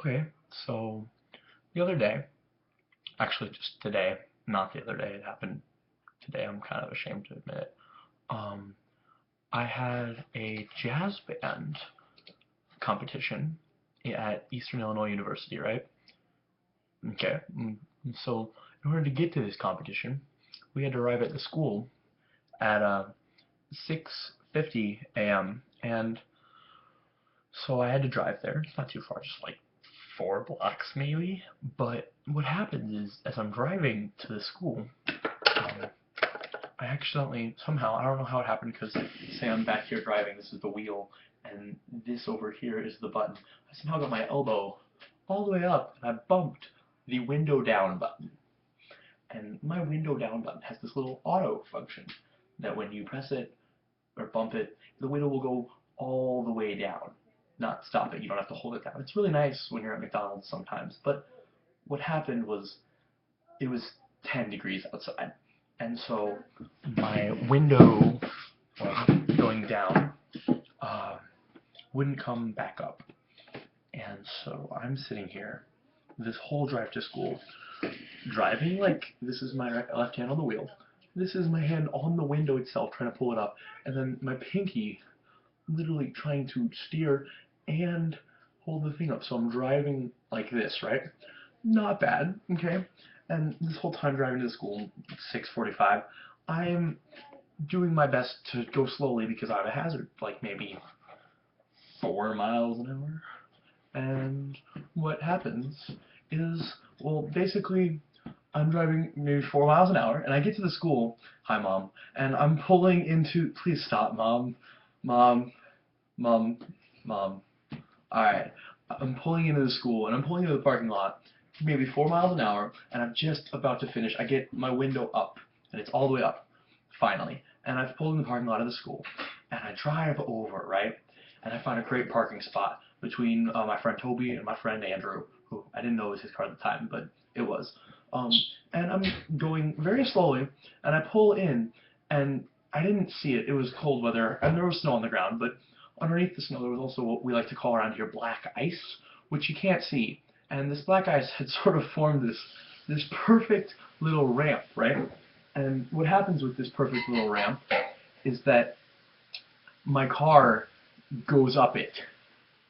Okay, so the other day, actually just today, not the other day, it happened today, I'm kind of ashamed to admit it. Um, I had a jazz band competition at Eastern Illinois University, right? Okay, so in order to get to this competition, we had to arrive at the school at 6:50 a.m. and so I had to drive there. It's not too far, just like 4 blocks maybe. But what happens is, as I'm driving to the school, um, I accidentally, somehow, I don't know how it happened, because say I'm back here driving, this is the wheel, and this over here is the button. I somehow got my elbow all the way up, and I bumped the window down button. And my window down button has this little auto function that when you press it or bump it, the window will go all the way down. Not stop it, you don't have to hold it down. It's really nice when you're at McDonald's sometimes, but what happened was it was 10 degrees outside. And so my window going down uh, wouldn't come back up. And so I'm sitting here this whole drive to school, driving like this is my left hand on the wheel. This is my hand on the window itself trying to pull it up. And then my pinky literally trying to steer and hold the thing up. So I'm driving like this, right? Not bad, okay? And this whole time driving to school, 6:45, I'm doing my best to go slowly because I have a hazard, like maybe 4 miles an hour. And what happens is, well, basically, I'm driving maybe 4 miles an hour, and I get to the school. Hi, Mom. And I'm pulling into. Please stop, Mom. Mom. Mom. Mom. Alright. I'm pulling into the school, and I'm pulling into the parking lot, maybe 4 miles an hour, and I'm just about to finish. I get my window up, and it's all the way up, finally. And I've pulled in the parking lot of the school, and I drive over, right? And I find a great parking spot between my friend Toby and my friend Andrew, who I didn't know was his car at the time, but it was. Um, and I'm going very slowly, and I pull in, and I didn't see it. It was cold weather, and there was snow on the ground, but underneath the snow there was also what we like to call around here black ice, which you can't see. And this black ice had sort of formed this perfect little ramp, right? And what happens with this perfect little ramp is that my car goes up it.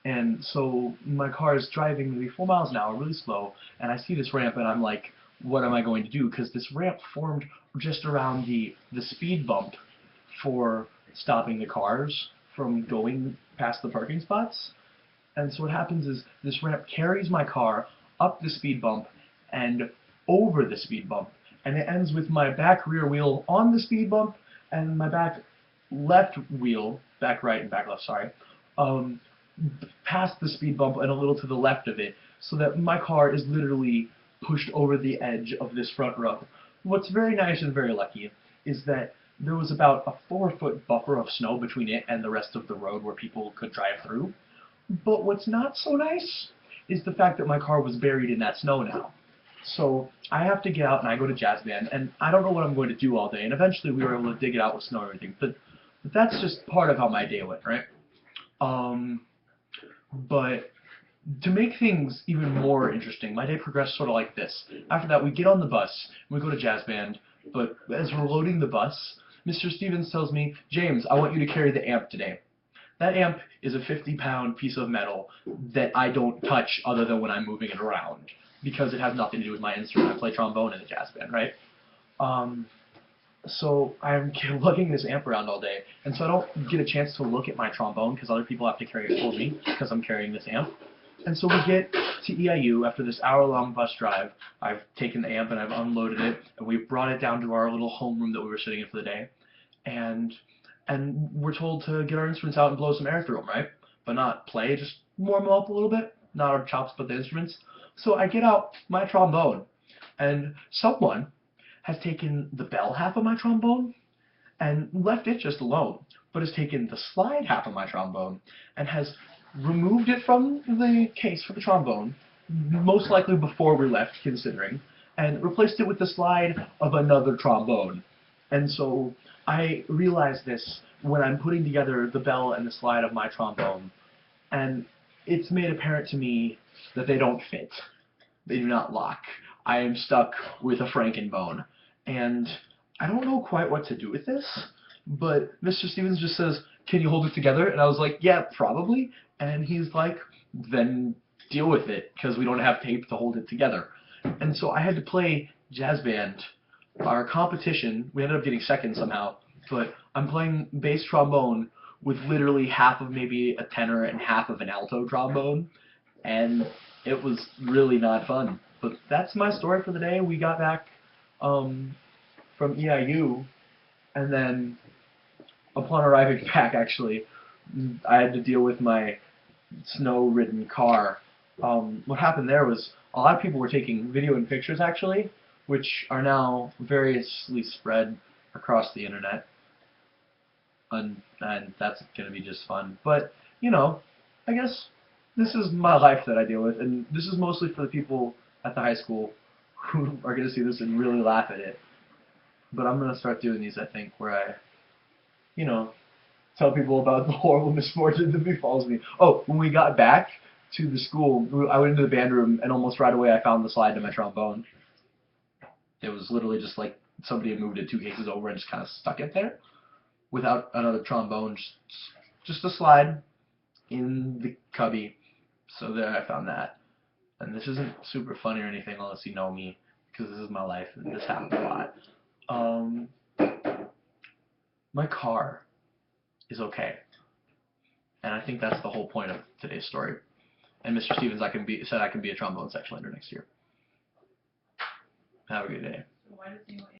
And so my car is driving maybe 4 miles an hour, really slow, and I see this ramp and I'm like, what am I going to do? Because this ramp formed just around the speed bump for stopping the cars from going past the parking spots. And so what happens is this ramp carries my car up the speed bump and over the speed bump. And it ends with my back rear wheel on the speed bump and my back left wheel, back right and back left, sorry, um, past the speed bump and a little to the left of it, so that my car is literally pushed over the edge of this front row. What's very nice and very lucky is that there was about a 4-foot buffer of snow between it and the rest of the road where people could drive through. But what's not so nice is the fact that my car was buried in that snow now. So I have to get out and I go to jazz band, and I don't know what I'm going to do all day. And eventually we were able to dig it out with snow and everything. But that's just part of how my day went, right? Um, but to make things even more interesting, my day progressed sort of like this. After that, we get on the bus, and we go to jazz band, but as we're loading the bus, Mr. Stevens tells me, James, I want you to carry the amp today. That amp is a 50-pound piece of metal that I don't touch other than when I'm moving it around, because it has nothing to do with my instrument. I play trombone in a jazz band, right? Um, so I'm lugging this amp around all day, and so I don't get a chance to look at my trombone because other people have to carry it for me because I'm carrying this amp. And so we get to EIU after this hour-long bus drive. I've taken the amp and I've unloaded it, and we've brought it down to our little homeroom that we were sitting in for the day. And we're told to get our instruments out and blow some air through them, right? But not play, just warm them up a little bit. Not our chops, but the instruments. So I get out my trombone, and someone has taken the bell half of my trombone and left it just alone, but has taken the slide half of my trombone and has removed it from the case for the trombone, most likely before we left, considering, and replaced it with the slide of another trombone. And so I realized this when I'm putting together the bell and the slide of my trombone, and it's made apparent to me that they don't fit. They do not lock. I am stuck with a Frankenbone. And I don't know quite what to do with this, but Mr. Stevens just says, "Can you hold it together?" And I was like, "Yeah, probably." And he's like, "Then deal with it, because we don't have tape to hold it together." And so I had to play jazz band. Our competition, we ended up getting second somehow, but I'm playing bass trombone with literally half of maybe a tenor and half of an alto trombone, and it was really not fun. But that's my story for the day. We got back from EIU, and then upon arriving back, actually, I had to deal with my snow-ridden car. What happened there was a lot of people were taking video and pictures, actually, which are now variously spread across the internet, and that's going to be just fun. But, you know, I guess this is my life that I deal with, and this is mostly for the people at the high school who are going to see this and really laugh at it. But I'm going to start doing these, I think, where I, you know, tell people about the horrible misfortune that befalls me. Oh, when we got back to the school, I went into the band room, and almost right away I found the slide to my trombone. It was literally just like somebody had moved it 2 cases over and just kind of stuck it there without another trombone, just a slide in the cubby. So there I found that. And this isn't super funny or anything unless you know me, because this is my life and this happens a lot. My car is okay. And I think that's the whole point of today's story. And Mr. Stevens said I can be a trombone section leader next year. Have a good day.